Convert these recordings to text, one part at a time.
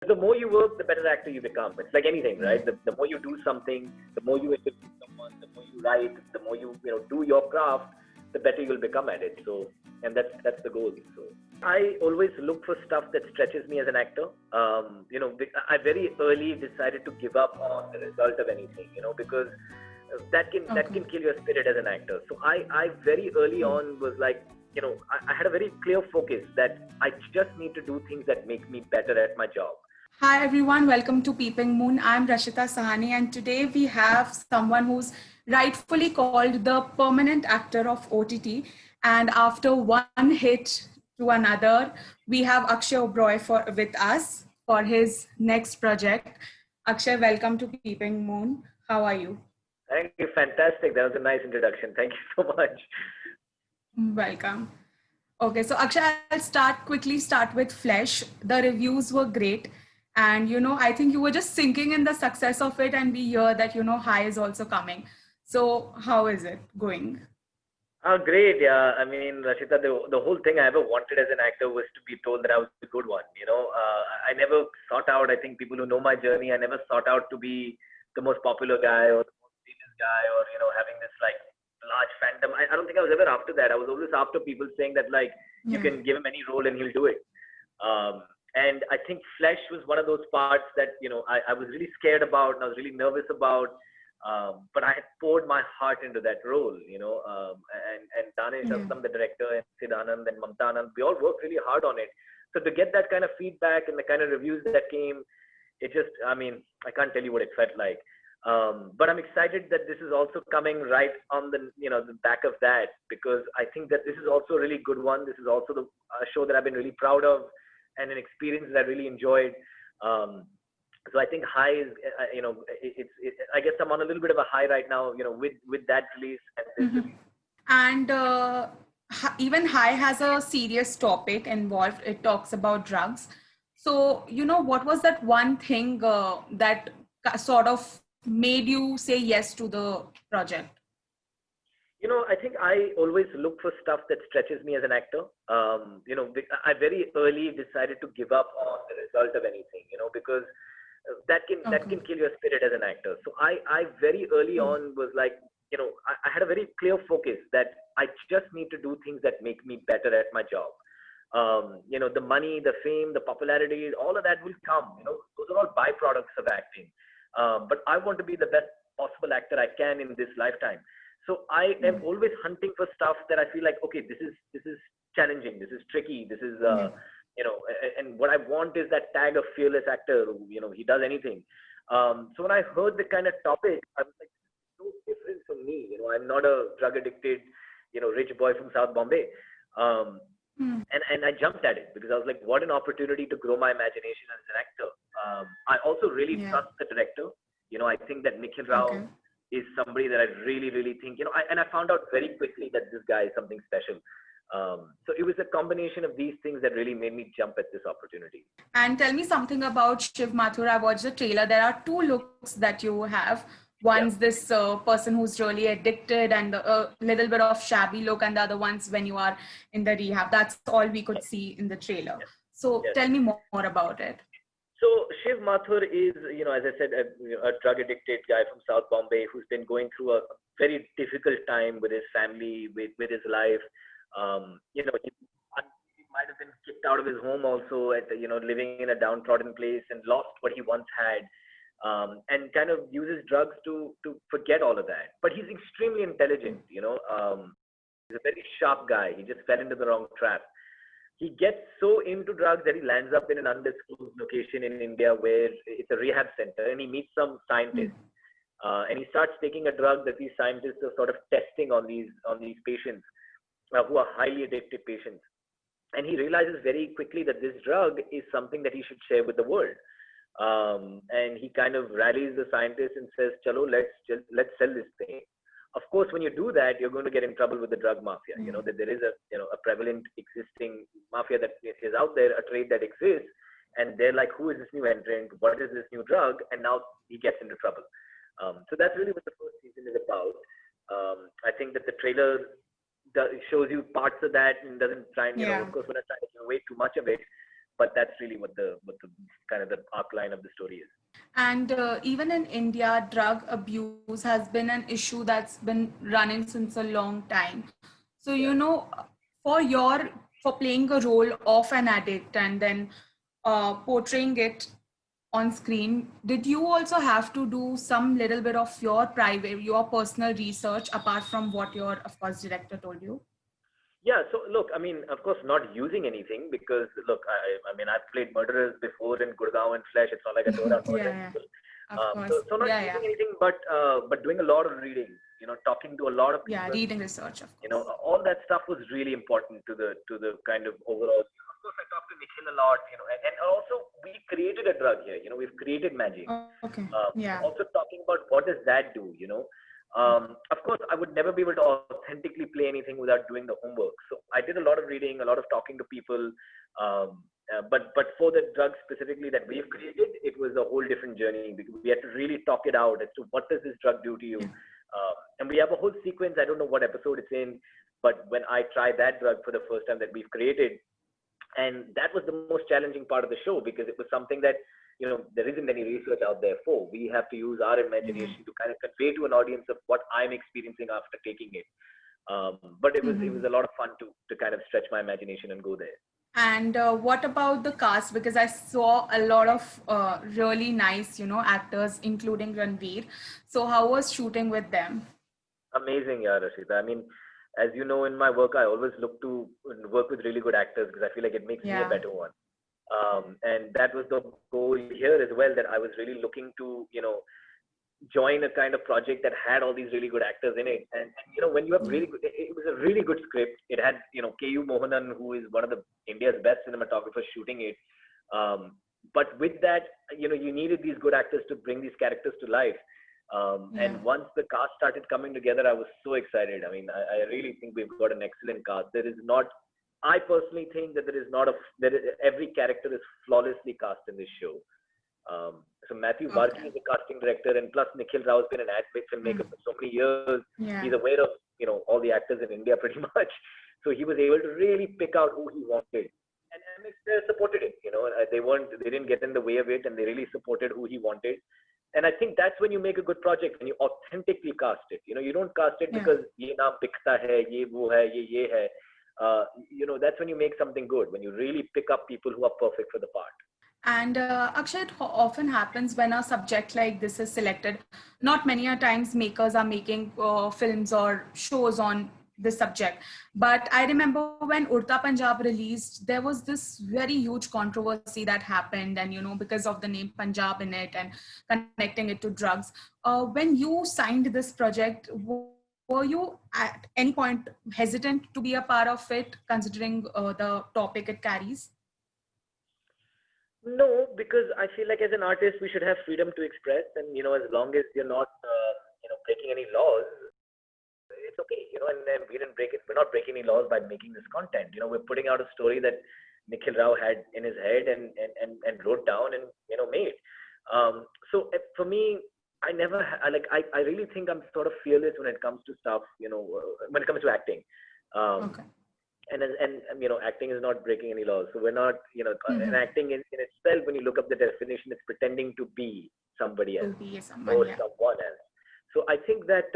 The more you work, the better actor you become. It's like anything, right? The more you do something, the more you interview someone, the more you write, the more you do your craft, the better you'll become at it. So, and that's the goal. So, I always look for stuff that stretches me as an actor. I very early decided to give up on the result of anything, because that can kill your spirit as an actor. So I very early on was like, I had a very clear focus that I just need to do things that make me better at my job. Hi everyone, welcome to Peeping Moon. I'm Rashita Sahani, and today we have someone who's rightfully called the permanent actor of OTT. And after one hit to another, we have Akshay Oberoi with us for his next project. Akshay, welcome to Peeping Moon. How are you? Thank you, fantastic. That was a nice introduction. Thank you so much. Welcome. Okay, so Akshay, I'll quickly start with Flesh. The reviews were great. And, I think you were just sinking in the success of it. And we hear that, High is also coming. So how is it going? Oh, great. Yeah. I mean, Rashita, the whole thing I ever wanted as an actor was to be told that I was a good one. I never sought out, I think people who know my journey, I never sought out to be the most popular guy or the most famous guy or, having this like large fandom. I don't think I was ever after that. I was always after people saying that like, you can give him any role and he'll do it. And I think Flesh was one of those parts that, I was really scared about and I was really nervous about. But I had poured my heart into that role, and Danesh Aslam, the director, and Sid Anand and Mamta Anand, we all worked really hard on it. So to get that kind of feedback and the kind of reviews that came, it just, I mean, I can't tell you what it felt like. But I'm excited that this is also coming right on the back of that, because I think that this is also a really good one. This is also a show that I've been really proud of and an experience that I really enjoyed. So I think High is, I guess I'm on a little bit of a high right now, with that release and this release. And even High has a serious topic involved. It talks about drugs. So, what was that one thing that sort of made you say yes to the project? I think I always look for stuff that stretches me as an actor. I very early decided to give up on the result of anything, because that can kill your spirit as an actor. So I very early on was like, I had a very clear focus that I just need to do things that make me better at my job. The money, the fame, the popularity, all of that will come. Those are all byproducts of acting. But I want to be the best possible actor I can in this lifetime. So I am always hunting for stuff that I feel like, okay, this is challenging, this is tricky, this is and what I want is that tag of fearless actor who, he does anything. So when I heard the kind of topic, I was like, so different from me. I'm not a drug addicted, rich boy from South Bombay. And I jumped at it because I was like, what an opportunity to grow my imagination as an actor. I also really trust the director. I think that Nikhil Rao is somebody that I really, really think, and I found out very quickly that this guy is something special. So it was a combination of these things that really made me jump at this opportunity. And tell me something about Shiv Mathur. I watched the trailer. There are two looks that you have. One's this person who's really addicted and a little bit of shabby look, and the other one's when you are in the rehab. That's all we could see in the trailer. So tell me more about it. So Shiv Mathur is, as I said, a drug addicted guy from South Bombay who's been going through a very difficult time with his family, with his life. He might have been kicked out of his home also at, living in a downtrodden place and lost what he once had. And kind of uses drugs to forget all of that. But he's extremely intelligent, he's a very sharp guy. He just fell into the wrong trap. He gets so into drugs that he lands up in an undisclosed location in India where it's a rehab center, and he meets some scientists. And he starts taking a drug that these scientists are sort of testing on these patients who are highly addicted patients. And he realizes very quickly that this drug is something that he should share with the world. And he kind of rallies the scientists and says, "Chalo, let's sell this thing." Of course, when you do that, you're going to get in trouble with the drug mafia. That there is a prevalent existing mafia that is out there, a trade that exists, and they're like, "Who is this new entrant? What is this new drug?" And now he gets into trouble. So that's really what the first season is about. I think that the trailer shows you parts of that and doesn't try and, of course, we're not trying to give away too much of it. but that's really what the kind of the arc line of the story is. And even in India, drug abuse has been an issue that's been running since a long time. So, you know, for for playing a role of an addict and then portraying it on screen, did you also have to do some little bit of your personal research apart from what your, of course, director told you? Yeah, so look, I mean, of course, not using anything because look, I mean, I've played murderers before in Gurgaon and Flesh. It's not like I go around murdering Yeah, people. of So course. not Yeah, using yeah. anything, but doing a lot of reading. You know, talking to a lot of Yeah, people. reading research, of You know, course. all that stuff was really important to the kind of overall. Of course, I talked to Nikhil a lot. You know, and also we created a drug here. You know, we've created magic. Okay. So Yeah. also talking about what does that do, you know. Of course, I would never be able to authentically play anything without doing the homework. So I did a lot of reading, a lot of talking to people. But for the drug specifically that we've created, it was a whole different journey because we had to really talk it out as to what does this drug do to you. And we have a whole sequence. I don't know what episode it's in, but when I tried that drug for the first time that we've created, and that was the most challenging part of the show because it was something that, you know, there isn't any research out there for. We have to use our imagination to kind of convey to an audience of what I'm experiencing after taking it. But it was a lot of fun to kind of stretch my imagination and go there. And what about the cast? Because I saw a lot of really nice, you know, actors, including Ranveer. So how was shooting with them? Amazing, yeah, Rashida. I mean, as you know, in my work, I always look to work with really good actors because I feel like it makes me a Yeah. better one. And that was the goal here as well, that I was really looking to, you know, join a kind of project that had all these really good actors in it. And you know, when you have really good, it was a really good script. It had, you know, K.U. Mohanan, who is one of the India's best cinematographers shooting it. But with that, you know, you needed these good actors to bring these characters to life. And once the cast started coming together, I was so excited. I mean, I really think we've got an excellent cast. There is not, I personally think that there is not every character is flawlessly cast in this show. So Matthew Barkey is the casting director, and plus Nikhil Rao has been an ad filmmaker for so many years. Yeah. He's aware of, you know, all the actors in India pretty much. So he was able to really pick out who he wanted, and MX supported it. You know, they didn't get in the way of it, and they really supported who he wanted. And I think that's when you make a good project, when you authentically cast it. You know, you don't cast it because ye naam bikta hai, ye wo hai, ye hai. You know, that's when you make something good, when you really pick up people who are perfect for the part. And Akshay, it often happens when a subject like this is selected. Not many a times makers are making films or shows on this subject. But I remember when Urta Punjab released, there was this very huge controversy that happened, and you know, because of the name Punjab in it and connecting it to drugs. When you signed this project, were you at any point hesitant to be a part of it, considering the topic it carries? No, because I feel like as an artist, we should have freedom to express, and you know, as long as you're not, you know, breaking any laws, it's okay. You know, and then we didn't break it. We're not breaking any laws by making this content. You know, we're putting out a story that Nikhil Rao had in his head and wrote down and, you know, made. So for me, I really think I'm sort of fearless when it comes to stuff. You know, when it comes to acting. And you know, acting is not breaking any laws. So we're not, you know, and acting in itself, when you look up the definition, it's pretending to be somebody else or someone else. So I think that,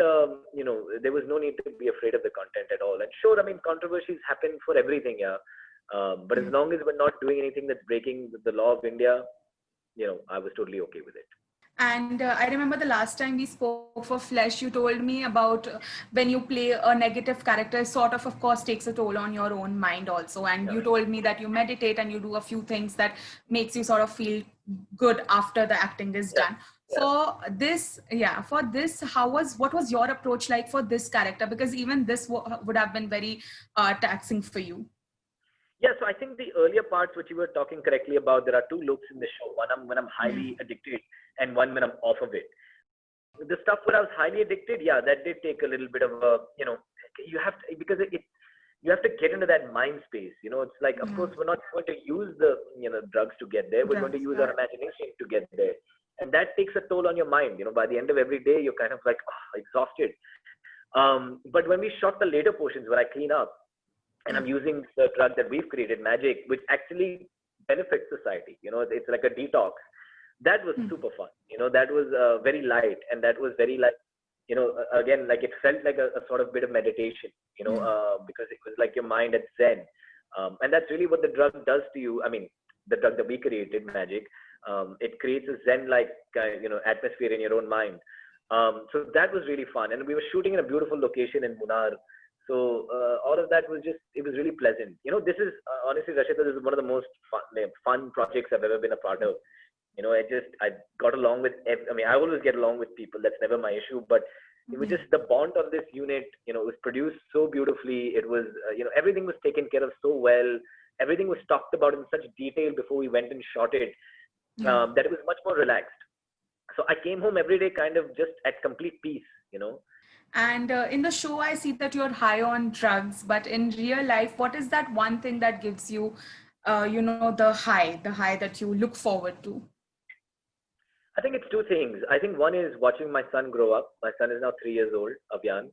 you know, there was no need to be afraid of the content at all. And sure, I mean, controversies happen for everything, yeah. But as long as we're not doing anything that's breaking the law of India, you know, I was totally okay with it. And I remember the last time we spoke for Flesh, you told me about when you play a negative character, sort of course, takes a toll on your own mind also. And you told me that you meditate and you do a few things that makes you sort of feel good after the acting is done. For this, what was your approach like for this character? Because even this would have been very taxing for you. Yeah, so I think the earlier parts which you were talking correctly about, there are two looks in the show. One when I'm highly addicted, and one when I'm off of it. The stuff where I was highly addicted, yeah, that did take a little bit of a, you know, you have to, because you have to get into that mind space. You know, it's like, of course, we're not going to use the, you know, drugs to get there. We're going to use our imagination to get there. And that takes a toll on your mind. You know, by the end of every day, you're kind of like, exhausted. But when we shot the later portions where I clean up, and I'm using the drug that we've created, Magic, which actually benefit society. It's like a detox. That was super fun. That was very light, and that was very like, again, like it felt like a sort of bit of meditation, because it was like your mind at Zen. And that's really what the drug does to you. I mean, the drug that we created, Magic, it creates a Zen-like, atmosphere in your own mind. So that was really fun. And we were shooting in a beautiful location in Munnar. So all of that was it was really pleasant. This is, honestly, Rashita, this is one of the most fun projects I've ever been a part of. I got along with, I always get along with people. That's never my issue. But it was just the bond on this unit, it was produced so beautifully. It was, everything was taken care of so well. Everything was talked about in such detail before we went and shot it, that it was much more relaxed. So I came home every day kind of just at complete peace. And in the show, I see that you're high on drugs, but in real life, what is that one thing that gives you, the high that you look forward to? I think it's two things. I think one is watching my son grow up. My son is now 3 years old, Abyan.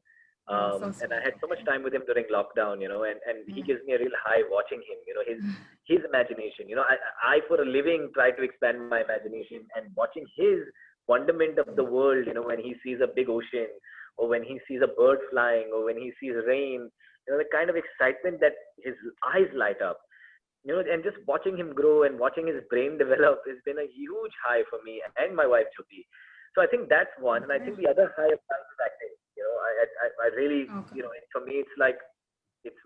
And I had so much time with him during lockdown, and he gives me a real high watching him, his imagination. I for a living try to expand my imagination, and watching his wonderment of the world, when he sees a big ocean, or when he sees a bird flying, or when he sees rain, the kind of excitement that his eyes light up. And just watching him grow and watching his brain develop has been a huge high for me and my wife, Jyoti. So I think that's one. And I think the other high of mine is acting. I really, for me, it's like, it's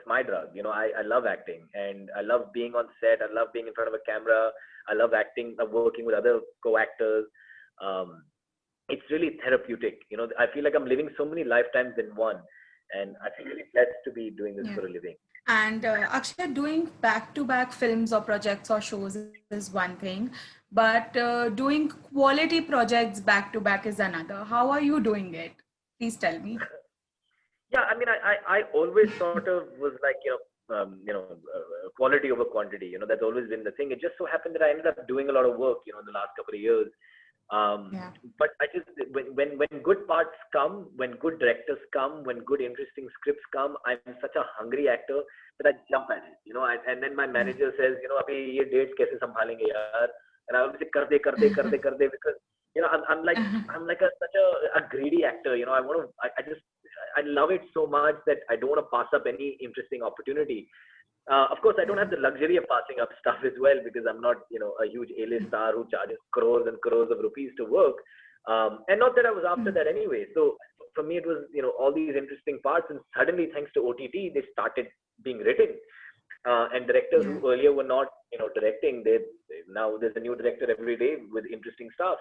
my drug. I love acting, and I love being on set. I love being in front of a camera. I love acting, working with other co-actors. It's really therapeutic. I feel like I'm living so many lifetimes in one, and I feel really blessed to be doing this for a living. And Akshay, doing back-to-back films or projects or shows is one thing, but doing quality projects back-to-back is another. How are you doing it? Please tell me. Yeah, I always sort of was like, quality over quantity. That's always been the thing. It just so happened that I ended up doing a lot of work, in the last couple of years. But I just, when good parts come, when good directors come, when good interesting scripts come, I'm such a hungry actor that I jump at it, and then my manager says, abhi ye dates kaise sambhalenge yaar, and I always say kar de, because I'm like such a greedy actor. I love it so much that I don't want to pass up any interesting opportunity. Of course, I don't have the luxury of passing up stuff as well, because I'm not, a huge A-list star who charges crores and crores of rupees to work. And not that I was after that anyway. So for me, it was, all these interesting parts. And suddenly, thanks to OTT, they started being written. And directors who earlier were not, directing, now there's a new director every day with interesting stuff.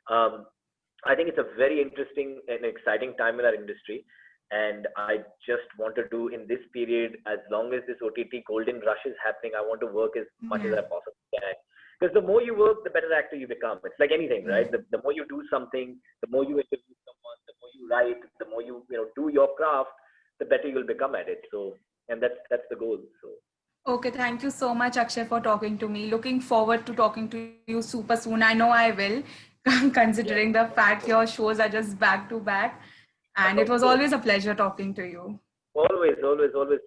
I think it's a very interesting and exciting time in our industry. And I just want to do in this period, as long as this OTT golden rush is happening, I want to work as much as I possibly can. Because the more you work, the better actor you become. It's like anything, right? The more you do something, the more you interview someone, the more you write, the more you do your craft, the better you'll become at it. So, and that's the goal. So. Okay, thank you so much, Akshay, for talking to me. Looking forward to talking to you super soon. I know I will, considering the fact your shows are just back to back. And it was always a pleasure talking to you. Always.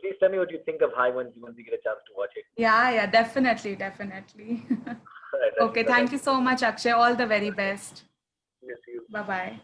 Please tell me what you think of High once you get a chance to watch it. Yeah, definitely. Okay, thank you so much, Akshay. All the very best. Yes, you. Bye-bye.